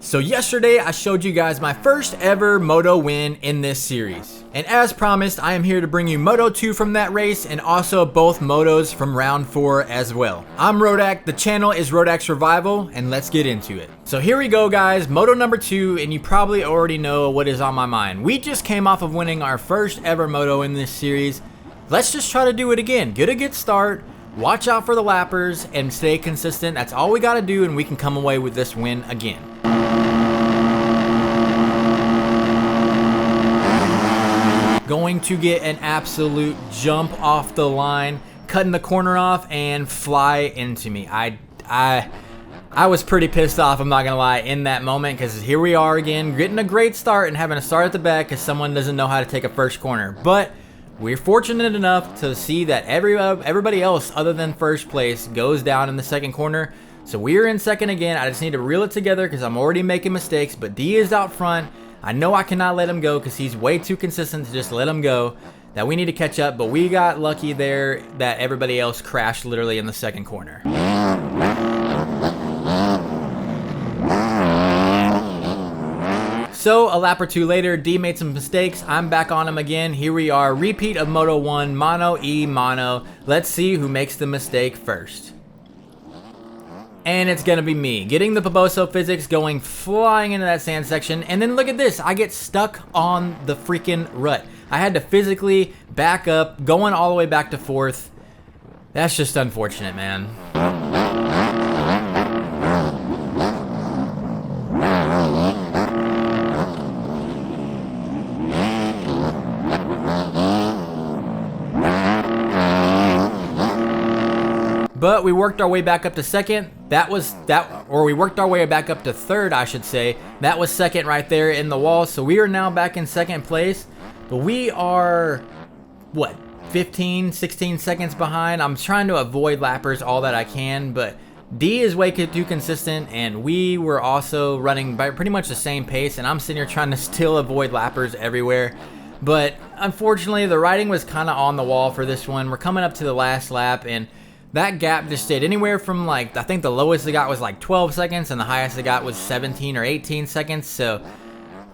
So yesterday I showed you guys my first ever moto win in this series. And as promised, I am here to bring you Moto 2 from that race and also both motos from round 4 as well. I'm Rodak, the channel is Rodak Survival, and let's get into it. So here we go guys, moto number 2, and you probably already know what is on my mind. We just came off of winning our first ever moto in this series. Let's just try to do it again. Get a good start, watch out for the lappers, and stay consistent. That's all we gotta do and we can come away with this win again. Going to get an absolute jump off the line, cutting the corner off and fly into me. I was pretty pissed off, I'm not gonna lie, in that moment, because here we are again, getting a great start and having to start at the back because someone doesn't know how to take a first corner. But we're fortunate enough to see that everybody else other than first place goes down in the second corner. So we're in second again. I just need to reel it together because I'm already making mistakes, but D is out front. I know I cannot let him go because he's way too consistent to just let him go. That we need to catch up, but we got lucky there that everybody else crashed literally in the second corner. So a lap or two later, D made some mistakes. I'm back on him again. Here we are, repeat of Moto 1, Mono E Mono. Let's see who makes the mistake first. And it's gonna be me, getting the Paboso physics, going flying into that sand section, and then look at this, I get stuck on the freaking rut. I had to physically back up, going all the way back to fourth. That's just unfortunate, man. But we worked our way back up to second. We worked our way back up to third, I should say. That was second right there in the wall. So we are now back in second place. But we are, what, 15, 16 seconds behind. I'm trying to avoid lappers all that I can, but D is way too consistent, and we were also running by pretty much the same pace, and I'm sitting here trying to still avoid lappers everywhere. But unfortunately, the riding was kind of on the wall for this one. We're coming up to the last lap, and that gap just stayed anywhere from, like, I think the lowest I got was like 12 seconds and the highest I got was 17 or 18 seconds. So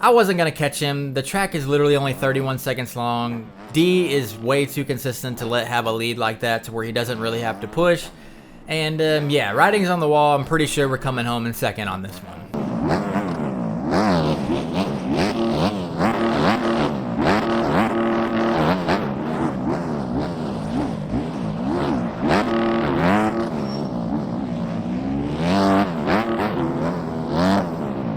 I wasn't going to catch him. The track is literally only 31 seconds long. D is way too consistent to have a lead like that to where he doesn't really have to push. And yeah, riding's on the wall. I'm pretty sure we're coming home in second on this one.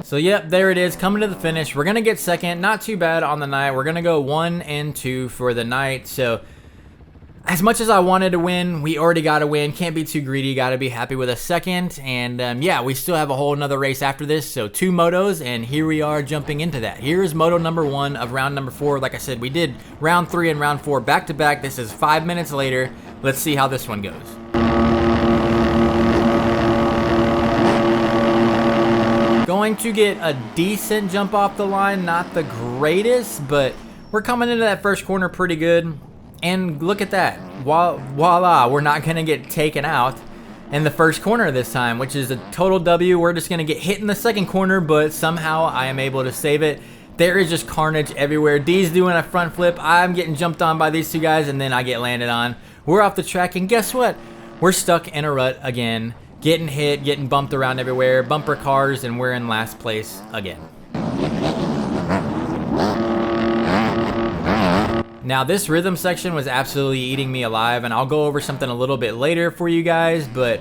So yep, there it is, coming to the finish. We're gonna get second, not too bad on the night. We're gonna go 1 and 2 for the night. So as much as I wanted to win, we already got to win. Can't be too greedy, gotta be happy with a second. And yeah, we still have a whole nother race after this. So 2 motos, and here we are jumping into that. Here is moto number 1 of round number 4. Like I said, we did round 3 and round 4 back to back. This is 5 minutes later. Let's see how this one goes. Going to get a decent jump off the line, not the greatest, but we're coming into that first corner pretty good. And look at that, voila, we're not gonna get taken out in the first corner this time, which is a total W. We're just gonna get hit in the second corner, but somehow I am able to save it. There is just carnage everywhere. D's doing a front flip, I'm getting jumped on by these two guys, and then I get landed on. We're off the track, and guess what? We're stuck in a rut again. Getting hit, getting bumped around everywhere, bumper cars, and we're in last place again. Now this rhythm section was absolutely eating me alive, and I'll go over something a little bit later for you guys, but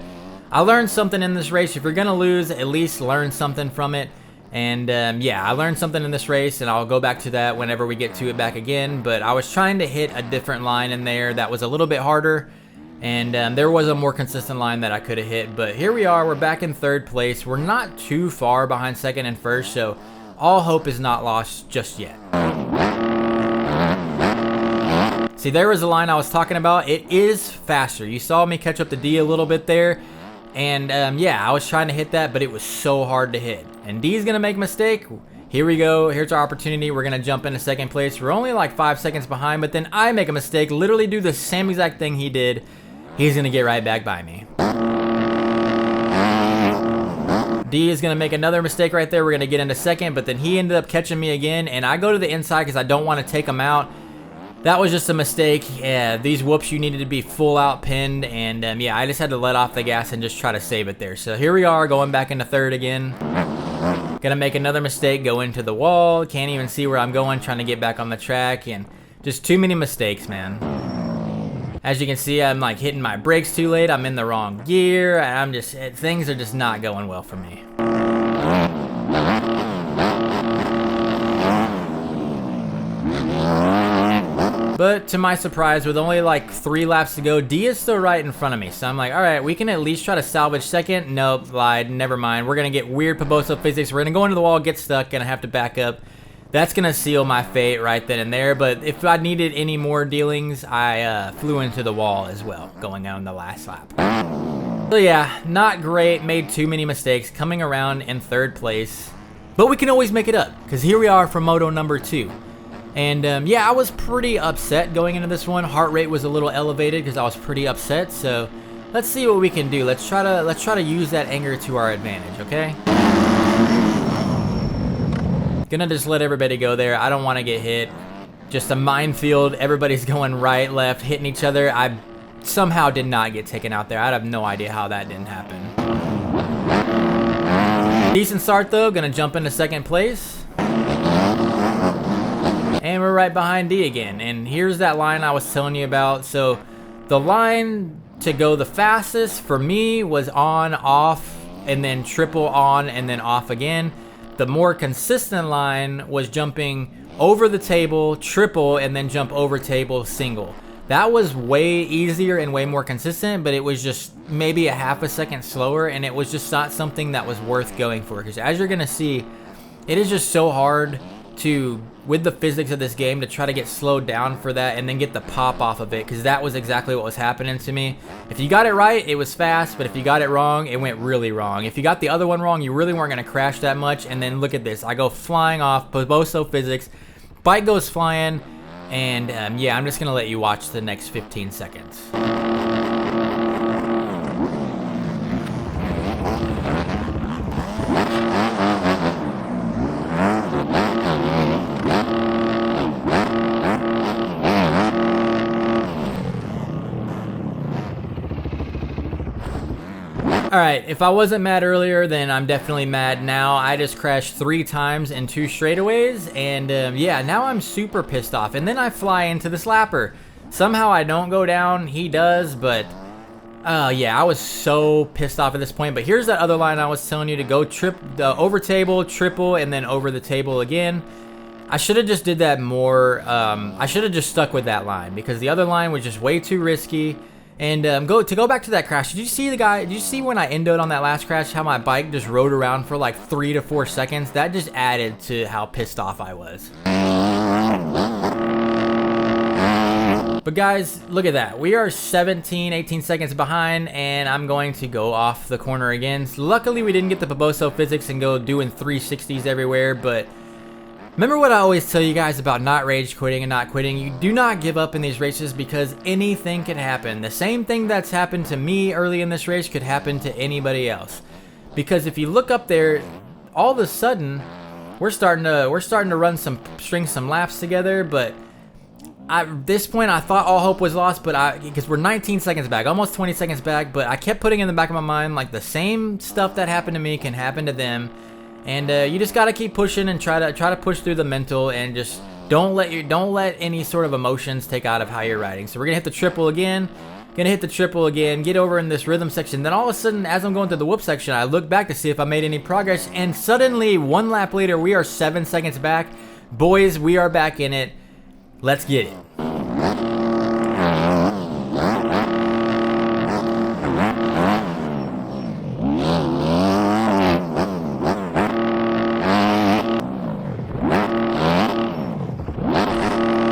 I learned something in this race. If you're gonna lose, at least learn something from it. And yeah, I learned something in this race, and I'll go back to that whenever we get to it back again, but I was trying to hit a different line in there that was a little bit harder. And there was a more consistent line that I could have hit, but here we are, we're back in third place. We're not too far behind second and first, so all hope is not lost just yet. See, there was the line I was talking about. It is faster. You saw me catch up to D a little bit there, and yeah, I was trying to hit that, but it was so hard to hit. And D's gonna make a mistake. Here we go, here's our opportunity. We're gonna jump into second place. We're only like 5 seconds behind, but then I make a mistake, literally do the same exact thing he did. He's gonna get right back by me. D is gonna make another mistake right there. We're gonna get into second, but then he ended up catching me again, and I go to the inside because I don't want to take him out. That was just a mistake. Yeah, these whoops, you needed to be full out pinned, and yeah, I just had to let off the gas and just try to save it there. So here we are, going back into third again. Gonna make another mistake, go into the wall. Can't even see where I'm going, trying to get back on the track, and just too many mistakes, man. As you can see, I'm like hitting my brakes too late. I'm in the wrong gear. Things are just not going well for me. But to my surprise, with only like 3 laps to go, D is still right in front of me. So I'm like, all right, we can at least try to salvage second. Nope, lied, never mind. We're gonna get weird Poboso physics. We're gonna go into the wall, get stuck, gonna have to back up. That's gonna seal my fate right then and there, but if I needed any more dealings, I flew into the wall as well, going on the last lap. So yeah, not great, made too many mistakes, coming around in third place. But we can always make it up, because here we are for moto number 2. And yeah, I was pretty upset going into this one. Heart rate was a little elevated because I was pretty upset, so let's see what we can do. Let's try to use that anger to our advantage, okay? Gonna just let everybody go there. I don't want to get hit. Just a minefield. Everybody's going right, left, hitting each other. I somehow did not get taken out there. I have no idea how that didn't happen. Decent start though. Gonna jump into second place. And we're right behind D again. And here's that line I was telling you about. So the line to go the fastest for me was on, off, and then triple on, and then off again. The more consistent line was jumping over the table, triple, and then jump over table, single. That was way easier and way more consistent, but it was just maybe a half a second slower, and it was just not something that was worth going for. Because as you're gonna see, it is just so hard to, with the physics of this game, to try to get slowed down for that and then get the pop off of it, because that was exactly what was happening to me. If you got it right, it was fast, but if you got it wrong, it went really wrong. If you got the other one wrong, you really weren't going to crash that much. And then look at this, I go flying off, Poboso physics, bike goes flying, and yeah, I'm just going to let you watch the next 15 seconds. Alright, if I wasn't mad earlier, then I'm definitely mad now. I just crashed 3 times in 2 straightaways, and yeah, now I'm super pissed off. And then I fly into the slapper. Somehow I don't go down, he does, but yeah, I was so pissed off at this point. But here's that other line I was telling you to go over table, triple, and then over the table again. I should have just did that more. I should have just stuck with that line, because the other line was just way too risky. And go back to that crash. Did you see the guy? Did you see when I endoed on that last crash how my bike just rode around for like 3 to 4 seconds? That just added to how pissed off I was. But guys, look at that. We are 17, 18 seconds behind, and I'm going to go off the corner again. So luckily, we didn't get the Poboso physics and go doing 360s everywhere, but remember what I always tell you guys about not rage quitting and not quitting. You do not give up in these races, because anything can happen. The same thing that's happened to me early in this race could happen to anybody else. Because if you look up there, all of a sudden we're starting to string some laps together. But at this point, I thought all hope was lost. But because we're 19 seconds back, almost 20 seconds back. But I kept putting in the back of my mind, like, the same stuff that happened to me can happen to them. And you just gotta keep pushing and try to push through the mental, and just don't let any sort of emotions take out of how you're riding. So we're gonna hit the triple again, get over in this rhythm section. Then all of a sudden, as I'm going through the whoop section, I look back to see if I made any progress, and suddenly 1 lap later, we are 7 seconds back. Boys, we are back in it. Let's get it.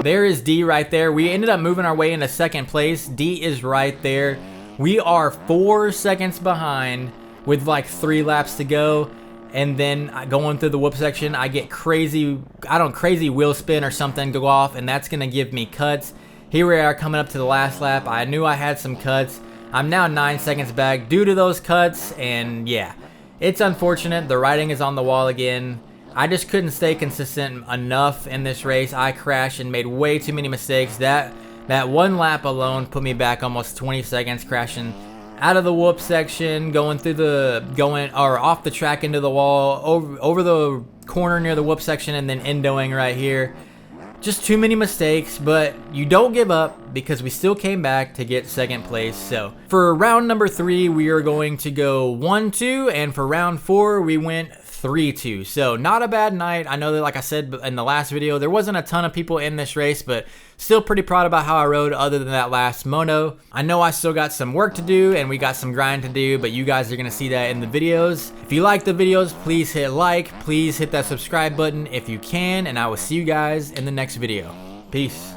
There is D right there. We ended up moving our way into second place. D is right there. We are 4 seconds behind with like 3 laps to go. And then going through the whoop section, I get crazy wheel spin or something go off, and that's gonna give me cuts. Here we are coming up to the last lap. I knew I had some cuts. I'm now 9 seconds back due to those cuts, and yeah. It's unfortunate. The writing is on the wall again. I just couldn't stay consistent enough in this race. I crashed and made way too many mistakes. That one lap alone put me back almost 20 seconds, crashing out of the whoop section, going off the track into the wall, over the corner near the whoop section, and then endoing right here. Just too many mistakes, but you don't give up because we still came back to get second place. So for round number 3, we are going to go 1-2, and for round 4, we went 3-2. So not a bad night. I know that, like I said in the last video, there wasn't a ton of people in this race, but still pretty proud about how I rode other than that last moto. I know I still got some work to do and we got some grind to do, but you guys are gonna see that in the videos. If you like the videos, please hit like, please hit that subscribe button if you can, and I will see you guys in the next video. Peace.